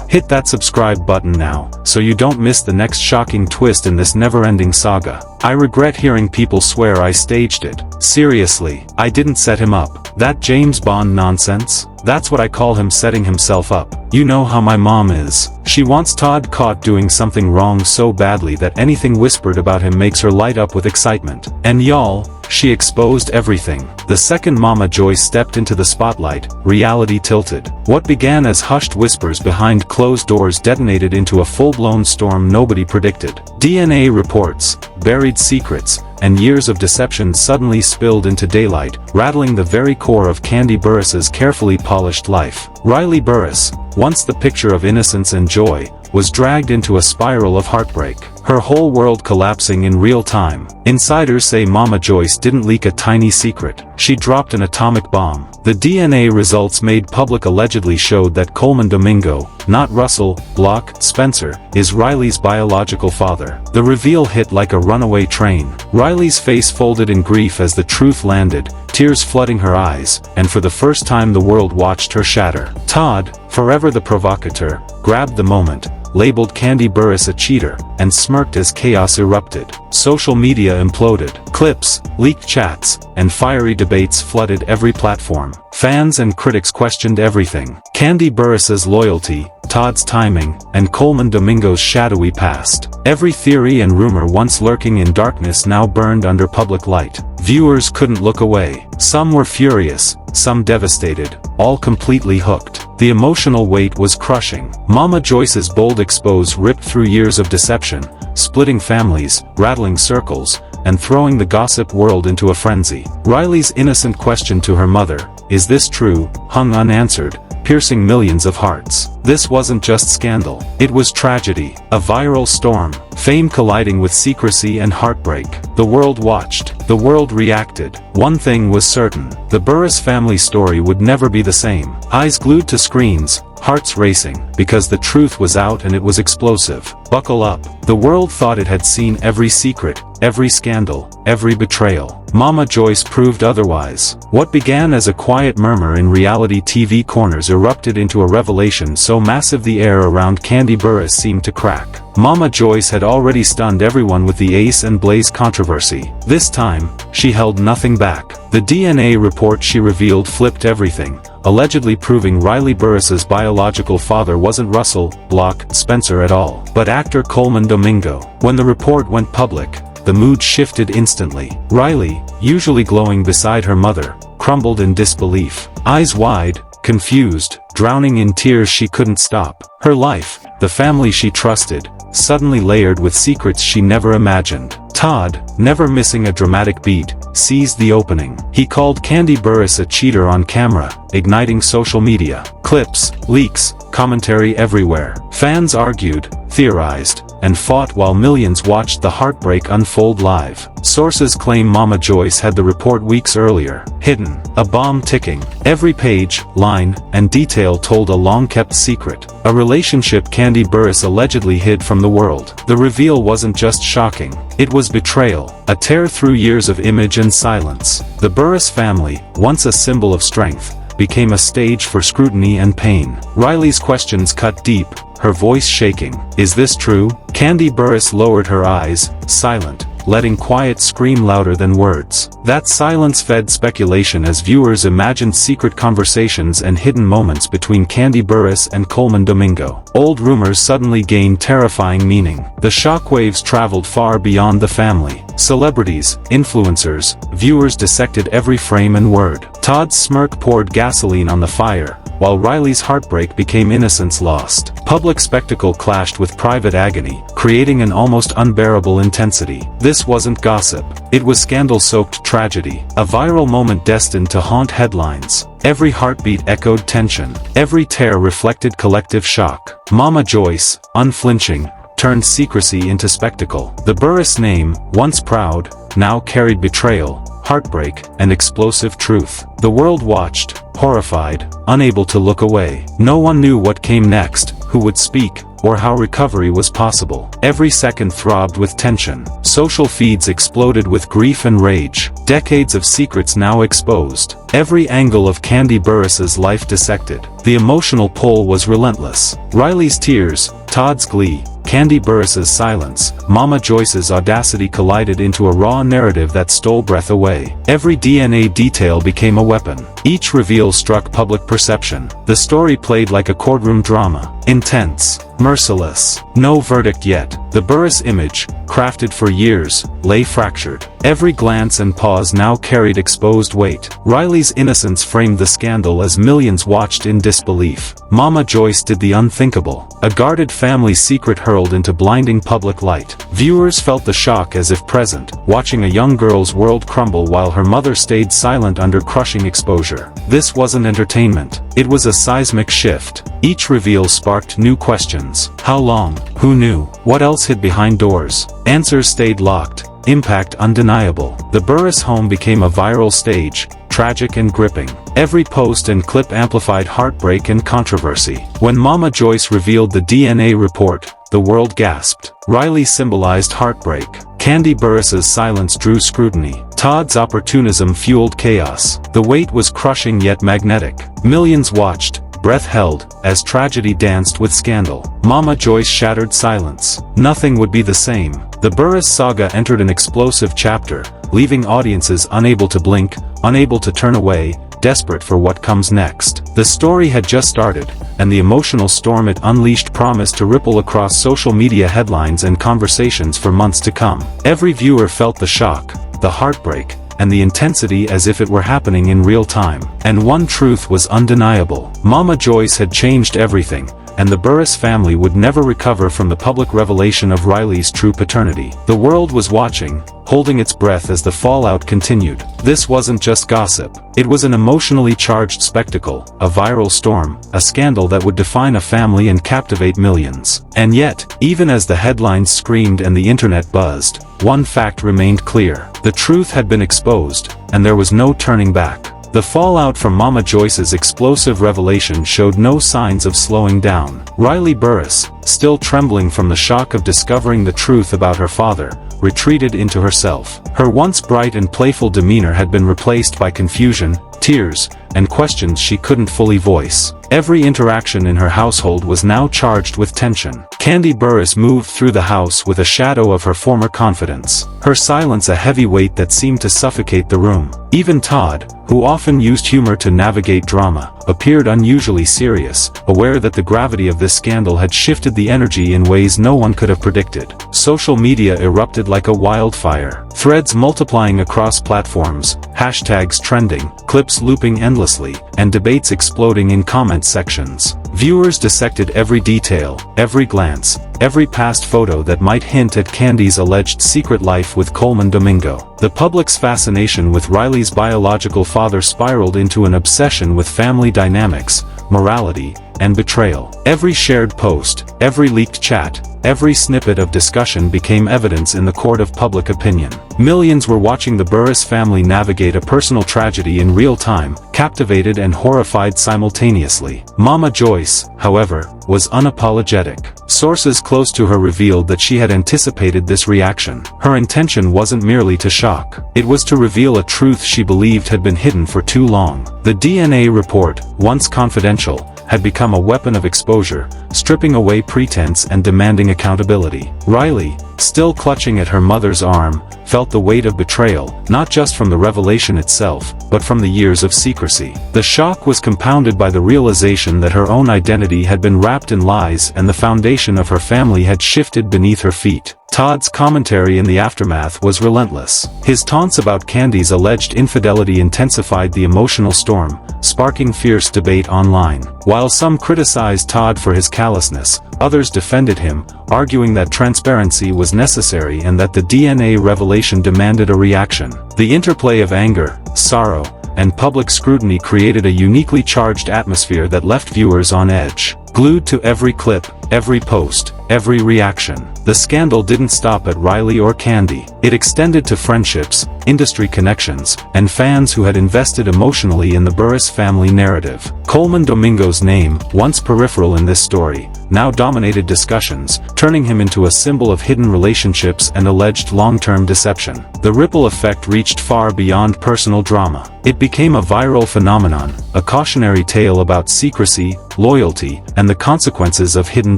Hit that subscribe button now, so you don't miss the next shocking twist in this never-ending saga. I regret hearing people swear I staged it. Seriously, I didn't set him up. That James Bond nonsense? That's what I call him setting himself up. You know how my mom is. She wants Todd caught doing something wrong so badly that anything whispered about him makes her light up with excitement. And y'all, she exposed everything. The second Mama Joyce stepped into the spotlight, reality tilted. What began as hushed whispers behind closed doors detonated into a full-blown storm nobody predicted. DNA reports, buried secrets, and years of deception suddenly spilled into daylight, rattling the very core of Kandi Burruss's carefully polished life. Riley Burruss, once the picture of innocence and joy, was dragged into a spiral of heartbreak, her whole world collapsing in real time. Insiders say Mama Joyce didn't leak a tiny secret. She dropped an atomic bomb. The DNA results made public allegedly showed that Coleman Domingo, not Russell Block Spencer, is Riley's biological father. The reveal hit like a runaway train. Riley's face folded in grief as the truth landed, tears flooding her eyes, and for the first time the world watched her shatter. Todd, forever the provocateur, grabbed the moment, labeled Kandi Burruss a cheater, and smirked as chaos erupted. Social media imploded. Clips, leaked chats, and fiery debates flooded every platform. Fans and critics questioned everything. Kandi Burruss's loyalty, Todd's timing, and Coleman Domingo's shadowy past. Every theory and rumor once lurking in darkness now burned under public light. Viewers couldn't look away. Some were furious, some devastated, all completely hooked. The emotional weight was crushing. Mama Joyce's bold expose ripped through years of deception, splitting families, rattling circles, and throwing the gossip world into a frenzy. Riley's innocent question to her mother, "Is this true?" hung unanswered, piercing millions of hearts. This wasn't just scandal. It was tragedy, a viral storm, fame colliding with secrecy and heartbreak. The world watched. The world reacted. One thing was certain. The Burruss family story would never be the same. Eyes glued to screens, hearts racing, because the truth was out and it was explosive. Buckle up. The world thought it had seen every secret, every scandal, every betrayal. Mama Joyce proved otherwise. What began as a quiet murmur in reality TV corners erupted into a revelation so massive the air around Kandi Burruss seemed to crack. Mama Joyce had already stunned everyone with the Ace and Blaze controversy. This time, she held nothing back. The DNA report she revealed flipped everything, allegedly proving Riley Burruss's biological father wasn't Russell Block Spencer at all, but actor Coleman Domingo. When the report went public, the mood shifted instantly. Riley, usually glowing beside her mother, crumbled in disbelief. Eyes wide, confused, drowning in tears she couldn't stop. Her life, the family she trusted, suddenly layered with secrets she never imagined. Todd, never missing a dramatic beat, seized the opening. He called Kandi Burruss a cheater on camera, igniting social media. Clips, leaks, commentary everywhere. Fans argued, theorized, and fought while millions watched the heartbreak unfold live. Sources claim Mama Joyce had the report weeks earlier, hidden, a bomb ticking. Every page, line, and detail told a long-kept secret, a relationship Kandi Burruss allegedly hid from the world. The reveal wasn't just shocking, it was betrayal, a tear through years of image and silence. The Burruss family, once a symbol of strength, became a stage for scrutiny and pain. Riley's questions cut deep, her voice shaking. "Is this true?" Kandi Burruss lowered her eyes, silent, letting quiet scream louder than words. That silence fed speculation as viewers imagined secret conversations and hidden moments between Kandi Burruss and Coleman Domingo. Old rumors suddenly gained terrifying meaning. The shockwaves traveled far beyond the family. Celebrities, influencers, viewers dissected every frame and word. Todd's smirk poured gasoline on the fire, while Riley's heartbreak became innocence lost. Public spectacle clashed with private agony, creating an almost unbearable intensity. This wasn't gossip. It was scandal-soaked tragedy, a viral moment destined to haunt headlines. Every heartbeat echoed tension. Every tear reflected collective shock. Mama Joyce, unflinching, turned secrecy into spectacle. The Burruss name, once proud, now carried betrayal, heartbreak, and explosive truth. The world watched, horrified, unable to look away. No one knew what came next, who would speak, or how recovery was possible. Every second throbbed with tension. Social feeds exploded with grief and rage. Decades of secrets now exposed. Every angle of Kandi Burruss's life dissected. The emotional pull was relentless. Riley's tears, Todd's glee, Kandi Burruss's silence, Mama Joyce's audacity collided into a raw narrative that stole breath away. Every DNA detail became a weapon. Each reveal struck public perception. The story played like a courtroom drama. Intense. Merciless. No verdict yet. The Burruss image, crafted for years, lay fractured. Every glance and pause now carried exposed weight. Riley's innocence framed the scandal as millions watched in disbelief. Mama Joyce did the unthinkable. A guarded family's secret hurled into blinding public light. Viewers felt the shock as if present, watching a young girl's world crumble while her mother stayed silent under crushing exposure. This wasn't entertainment. It was a seismic shift. Each reveal sparked new questions. How long? Who knew? What else hid behind doors? Answers stayed locked. Impact undeniable. The Burruss home became a viral stage, tragic and gripping. Every post and clip amplified heartbreak and controversy. When Mama Joyce revealed the DNA report, the world gasped. Riley symbolized heartbreak. Kandi Burruss's silence drew scrutiny. Todd's opportunism fueled chaos. The weight was crushing yet magnetic. Millions watched, breath held, as tragedy danced with scandal. Mama Joyce shattered silence. Nothing would be the same. The Burruss saga entered an explosive chapter, leaving audiences unable to blink, unable to turn away, desperate for what comes next. The story had just started, and the emotional storm it unleashed promised to ripple across social media headlines and conversations for months to come. Every viewer felt the shock, the heartbreak, and the intensity as if it were happening in real time. And one truth was undeniable. Mama Joyce had changed everything, and the Burruss family would never recover from the public revelation of Riley's true paternity. The world was watching, holding its breath as the fallout continued. This wasn't just gossip. It was an emotionally charged spectacle, a viral storm, a scandal that would define a family and captivate millions. And yet, even as the headlines screamed and the internet buzzed, one fact remained clear. The truth had been exposed, and there was no turning back. The fallout from Mama Joyce's explosive revelation showed no signs of slowing down. Riley Burruss, still trembling from the shock of discovering the truth about her father, retreated into herself. Her once bright and playful demeanor had been replaced by confusion, tears, and questions she couldn't fully voice. Every interaction in her household was now charged with tension. Kandi Burruss moved through the house with a shadow of her former confidence, her silence a heavy weight that seemed to suffocate the room. Even Todd, who often used humor to navigate drama, appeared unusually serious, aware that the gravity of this scandal had shifted the energy in ways no one could have predicted. Social media erupted like a wildfire, threads multiplying across platforms, hashtags trending, clips looping endlessly, and debates exploding in comment sections. Viewers dissected every detail, every glance, every past photo that might hint at Kandi's alleged secret life with Coleman Domingo. The public's fascination with Riley's biological father spiraled into an obsession with family dynamics, morality, and betrayal. Every shared post, every leaked chat, every snippet of discussion became evidence in the court of public opinion. Millions were watching the Burruss family navigate a personal tragedy in real time, captivated and horrified simultaneously. Mama Joyce, however, was unapologetic. Sources close to her revealed that she had anticipated this reaction. Her intention wasn't merely to shock. It was to reveal a truth she believed had been hidden for too long. The DNA report, once confidential, had become a weapon of exposure, stripping away pretense and demanding accountability. Riley, still clutching at her mother's arm, felt the weight of betrayal, not just from the revelation itself, but from the years of secrecy. The shock was compounded by the realization that her own identity had been wrapped in lies and the foundation of her family had shifted beneath her feet. Todd's commentary in the aftermath was relentless. His taunts about Kandi's alleged infidelity intensified the emotional storm, sparking fierce debate online. While some criticized Todd for his callousness, others defended him, arguing that transparency was necessary and that the DNA revelation demanded a reaction. The interplay of anger, sorrow, and public scrutiny created a uniquely charged atmosphere that left viewers on edge, glued to every clip, every post, every reaction. The scandal didn't stop at Riley or Kandi. It extended to friendships, industry connections, and fans who had invested emotionally in the Burruss family narrative. Coleman Domingo's name, once peripheral in this story, now dominated discussions, turning him into a symbol of hidden relationships and alleged long-term deception. The ripple effect reached far beyond personal drama. It became a viral phenomenon, a cautionary tale about secrecy, loyalty, and the consequences of hidden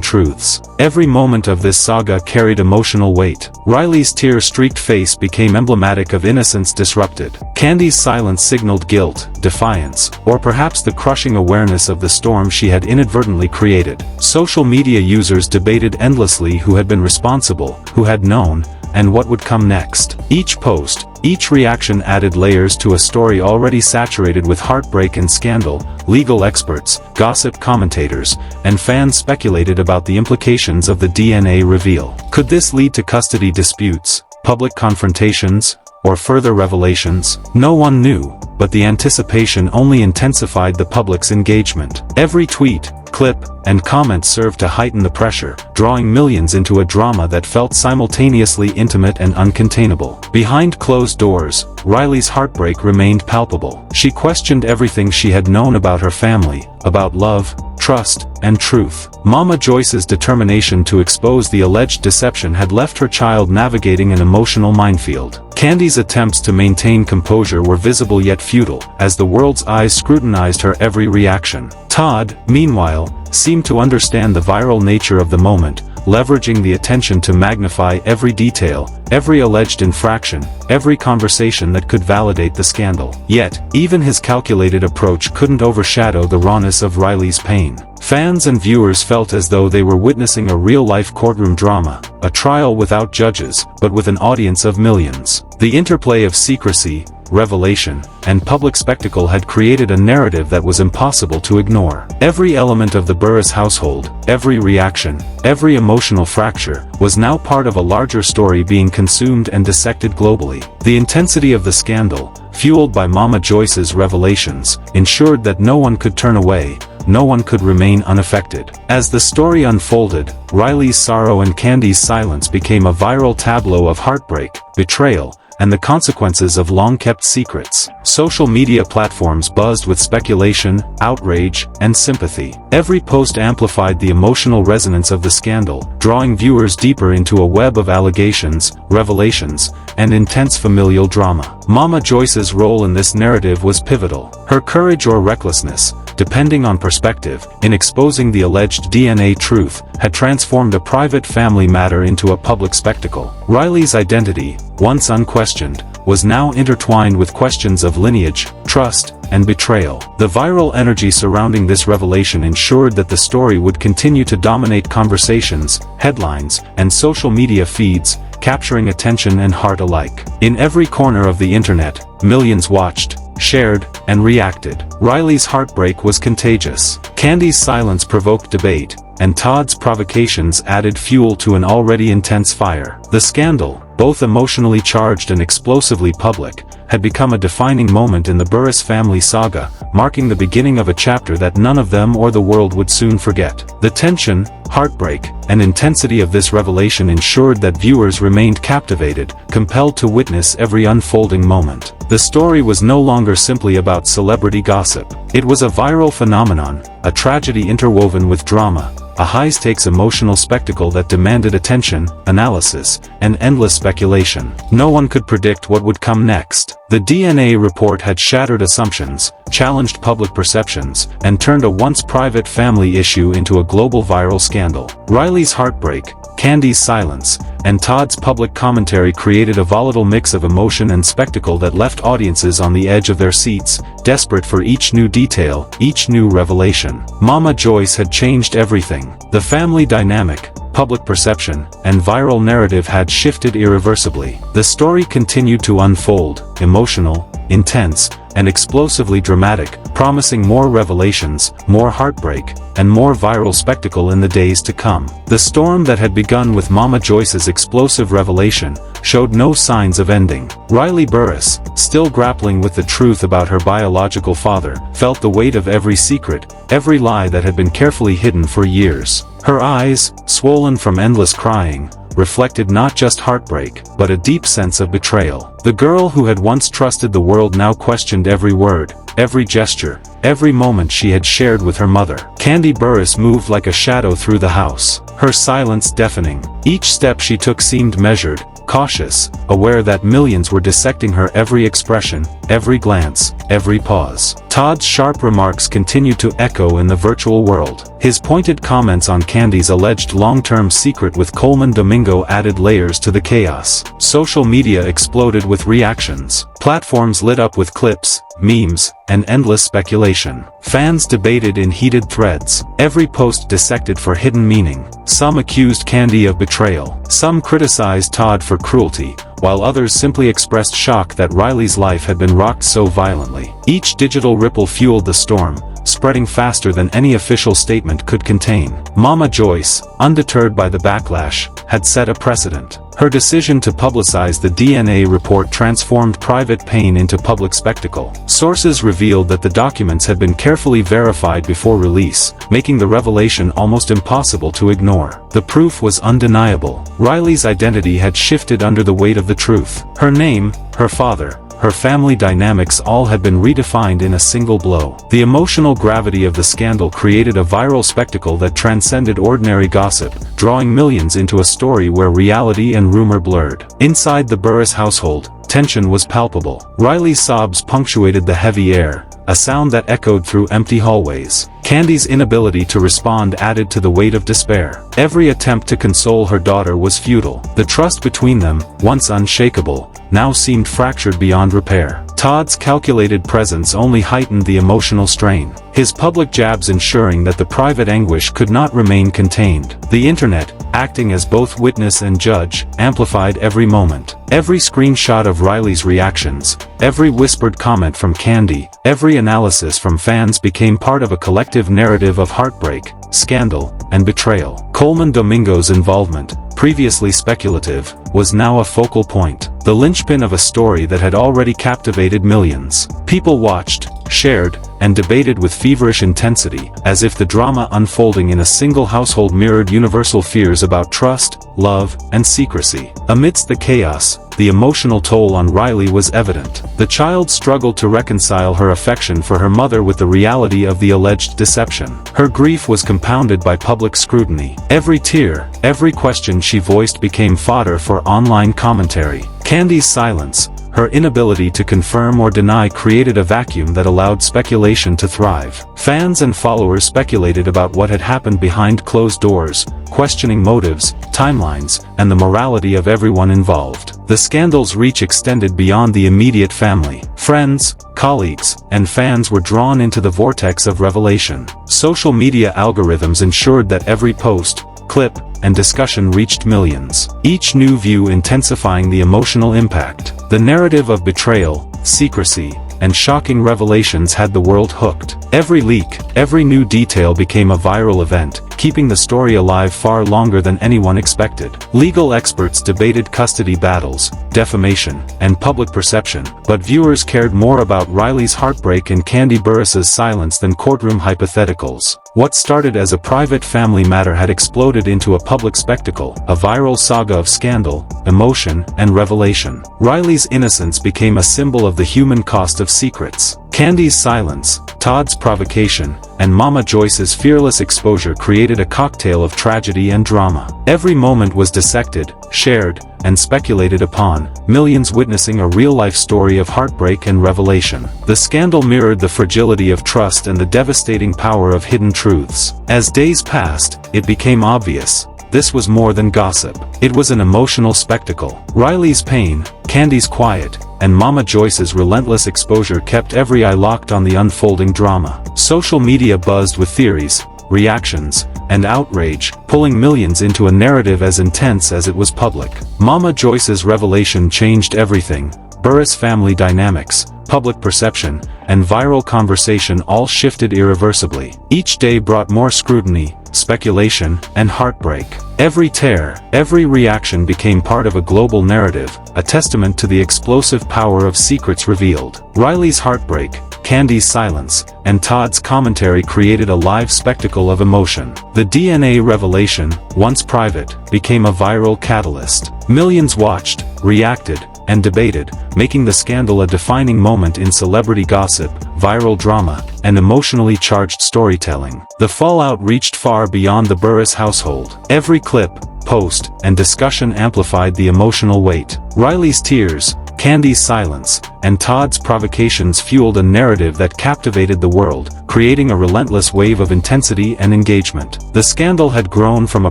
truths. Every moment of this saga carried emotional weight. Riley's tear-streaked face became emblematic of innocence disrupted. Kandi's silence signaled guilt, defiance, or perhaps the crushing awareness of the storm she had inadvertently created. Social media users debated endlessly who had been responsible, who had known, and what would come next. Each post, each reaction added layers to a story already saturated with heartbreak and scandal. Legal experts, gossip commentators, and fans speculated about the implications of the DNA reveal. Could this lead to custody disputes, public confrontations, or further revelations? No one knew, but the anticipation only intensified the public's engagement. Every tweet, clip, and comment served to heighten the pressure, drawing millions into a drama that felt simultaneously intimate and uncontainable. Behind closed doors, Riley's heartbreak remained palpable. She questioned everything she had known about her family, about love, trust, and truth. Mama Joyce's determination to expose the alleged deception had left her child navigating an emotional minefield. Kandi's attempts to maintain composure were visible yet futile, as the world's eyes scrutinized her every reaction. Todd, meanwhile, seemed to understand the viral nature of the moment, leveraging the attention to magnify every detail, every alleged infraction, every conversation that could validate the scandal. Yet, even his calculated approach couldn't overshadow the rawness of Riley's pain. Fans and viewers felt as though they were witnessing a real-life courtroom drama, a trial without judges, but with an audience of millions. The interplay of secrecy, revelation, and public spectacle had created a narrative that was impossible to ignore. Every element of the Burruss household, every reaction, every emotional fracture, was now part of a larger story being consumed and dissected globally. The intensity of the scandal, fueled by Mama Joyce's revelations, ensured that no one could turn away, no one could remain unaffected. As the story unfolded, Riley's sorrow and Kandi's silence became a viral tableau of heartbreak, betrayal, and the consequences of long-kept secrets. Social media platforms buzzed with speculation, outrage, and sympathy. Every post amplified the emotional resonance of the scandal, drawing viewers deeper into a web of allegations, revelations, and intense familial drama. Mama Joyce's role in this narrative was pivotal. Her courage or recklessness, depending on perspective, in exposing the alleged DNA truth, had transformed a private family matter into a public spectacle. Riley's identity, once unquestioned, was now intertwined with questions of lineage, trust, and betrayal. The viral energy surrounding this revelation ensured that the story would continue to dominate conversations, headlines, and social media feeds, capturing attention and heart alike. In every corner of the internet, millions watched, shared, and reacted. Riley's heartbreak was contagious. Kandi's silence provoked debate, and Todd's provocations added fuel to an already intense fire. The scandal, both emotionally charged and explosively public, had become a defining moment in the Burruss family saga, marking the beginning of a chapter that none of them or the world would soon forget. The tension, heartbreak, and intensity of this revelation ensured that viewers remained captivated, compelled to witness every unfolding moment. The story was no longer simply about celebrity gossip. It was a viral phenomenon, a tragedy interwoven with drama, a high-stakes emotional spectacle that demanded attention, analysis, and endless speculation. No one could predict what would come next. The DNA report had shattered assumptions, challenged public perceptions, and turned a once private family issue into a global viral scandal. Riley's heartbreak, Kandi's silence, and Todd's public commentary created a volatile mix of emotion and spectacle that left audiences on the edge of their seats, desperate for each new detail, each new revelation. Mama Joyce had changed everything. The family dynamic, public perception, and viral narrative had shifted irreversibly. The story continued to unfold, emotional, intense, and explosively dramatic, promising more revelations, more heartbreak, and more viral spectacle in the days to come. The storm that had begun with Mama Joyce's explosive revelation showed no signs of ending. Riley Burruss, still grappling with the truth about her biological father, felt the weight of every secret, every lie that had been carefully hidden for years. Her eyes, swollen from endless crying, reflected not just heartbreak, but a deep sense of betrayal. The girl who had once trusted the world now questioned every word, every gesture, every moment she had shared with her mother. Kandi Burruss moved like a shadow through the house, her silence deafening. Each step she took seemed measured, cautious, aware that millions were dissecting her every expression, every glance, every pause. Todd's sharp remarks continued to echo in the virtual world. His pointed comments on Kandi's alleged long-term secret with Coleman Domingo added layers to the chaos. Social media exploded with reactions. Platforms lit up with clips, memes, and endless speculation. Fans debated in heated threads, every post dissected for hidden meaning. Some accused Kandi of betrayal. Some criticized Todd for cruelty, while others simply expressed shock that Riley's life had been rocked so violently. Each digital ripple fueled the storm, spreading faster than any official statement could contain. Mama Joyce, undeterred by the backlash, had set a precedent. Her decision to publicize the DNA report transformed private pain into public spectacle. Sources revealed that the documents had been carefully verified before release, making the revelation almost impossible to ignore. The proof was undeniable. Riley's identity had shifted under the weight of the truth. Her name, her father, her family dynamics all had been redefined in a single blow. The emotional gravity of the scandal created a viral spectacle that transcended ordinary gossip, drawing millions into a story where reality and rumor blurred. Inside the Burruss household, tension was palpable. Riley's sobs punctuated the heavy air, a sound that echoed through empty hallways. Kandi's inability to respond added to the weight of despair. Every attempt to console her daughter was futile. The trust between them, once unshakable, now seemed fractured beyond repair. Todd's calculated presence only heightened the emotional strain, his public jabs ensuring that the private anguish could not remain contained. The internet, acting as both witness and judge, amplified every moment. Every screenshot of Riley's reactions, every whispered comment from Kandi, every analysis from fans became part of a collective narrative of heartbreak, scandal, and betrayal. Coleman Domingo's involvement, previously speculative, was now a focal point, the linchpin of a story that had already captivated millions. People watched, shared, and debated with feverish intensity, as if the drama unfolding in a single household mirrored universal fears about trust, love, and secrecy. Amidst the chaos, the emotional toll on Riley was evident. The child struggled to reconcile her affection for her mother with the reality of the alleged deception. Her grief was compounded by public scrutiny. Every tear, every question she voiced became fodder for online commentary. Kandi's silence, her inability to confirm or deny, created a vacuum that allowed speculation to thrive. Fans and followers speculated about what had happened behind closed doors, questioning motives, timelines, and the morality of everyone involved. The scandal's reach extended beyond the immediate family. Friends, colleagues, and fans were drawn into the vortex of revelation. Social media algorithms ensured that every post, clip, and discussion reached millions, each new view intensifying the emotional impact. The narrative of betrayal, secrecy, and shocking revelations had the world hooked. Every leak, every new detail became a viral event, keeping the story alive far longer than anyone expected. Legal experts debated custody battles, defamation, and public perception, but viewers cared more about Riley's heartbreak and Kandi Burruss's silence than courtroom hypotheticals. What started as a private family matter had exploded into a public spectacle, a viral saga of scandal, emotion, and revelation. Riley's innocence became a symbol of the human cost of secrets. Kandi's silence, Todd's provocation, and Mama Joyce's fearless exposure created a cocktail of tragedy and drama. Every moment was dissected, shared, and speculated upon, millions witnessing a real-life story of heartbreak and revelation. The scandal mirrored the fragility of trust and the devastating power of hidden truths. As days passed, it became obvious. This was more than gossip. It was an emotional spectacle. Riley's pain, Kandi's quiet, and Mama Joyce's relentless exposure kept every eye locked on the unfolding drama. Social media buzzed with theories, reactions, and outrage, pulling millions into a narrative as intense as it was public. Mama Joyce's revelation changed everything. Burruss family dynamics, public perception, and viral conversation all shifted irreversibly. Each day brought more scrutiny, speculation, and heartbreak. Every tear, every reaction became part of a global narrative, a testament to the explosive power of secrets revealed. Riley's heartbreak, Kandi's silence, and Todd's commentary created a live spectacle of emotion. The DNA revelation, once private, became a viral catalyst. Millions watched, reacted, and debated, making the scandal a defining moment in celebrity gossip, viral drama, and emotionally charged storytelling. The fallout reached far beyond the Burruss household. Every clip, post, and discussion amplified the emotional weight. Riley's tears, Kandi's silence, and Todd's provocations fueled a narrative that captivated the world, creating a relentless wave of intensity and engagement. The scandal had grown from a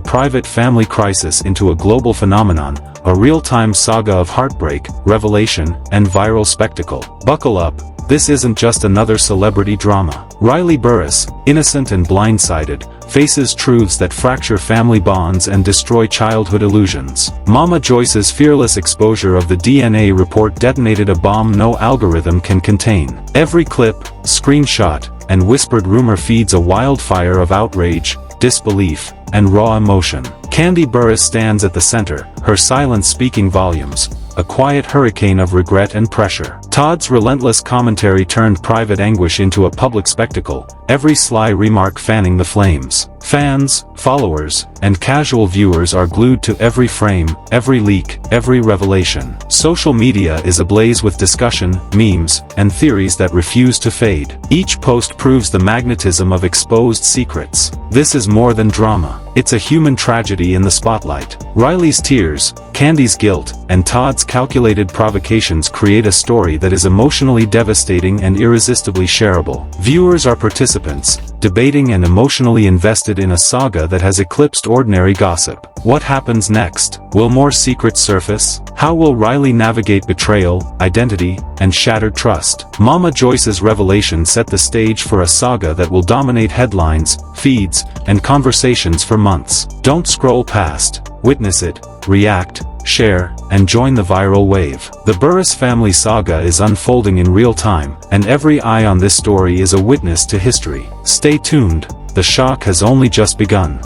private family crisis into a global phenomenon, a real-time saga of heartbreak, revelation, and viral spectacle. Buckle up, this isn't just another celebrity drama. Riley Burruss, innocent and blindsided, faces truths that fracture family bonds and destroy childhood illusions. Mama Joyce's fearless exposure of the DNA report detonated a bomb no algorithm can contain. Every clip, screenshot, and whispered rumor feeds a wildfire of outrage, disbelief, and raw emotion. Kandi Burruss stands at the center, her silence speaking volumes, a quiet hurricane of regret and pressure. Todd's relentless commentary turned private anguish into a public spectacle, every sly remark fanning the flames. Fans, followers, and casual viewers are glued to every frame, every leak, every revelation. Social media is ablaze with discussion, memes, and theories that refuse to fade. Each post proves the magnetism of exposed secrets. This is more than drama. It's a human tragedy in the spotlight. Riley's tears, Kandi's guilt, and Todd's calculated provocations create a story that is emotionally devastating and irresistibly shareable. Viewers are participants, debating and emotionally invested in a saga that has eclipsed ordinary gossip. What happens next? Will more secrets surface? How will Riley navigate betrayal, identity, and shattered trust? Mama Joyce's revelation set the stage for a saga that will dominate headlines, feeds, and conversations for months. Don't scroll past. Witness it, react, share, and join the viral wave. The Burruss family saga is unfolding in real time, and every eye on this story is a witness to history. Stay tuned, the shock has only just begun.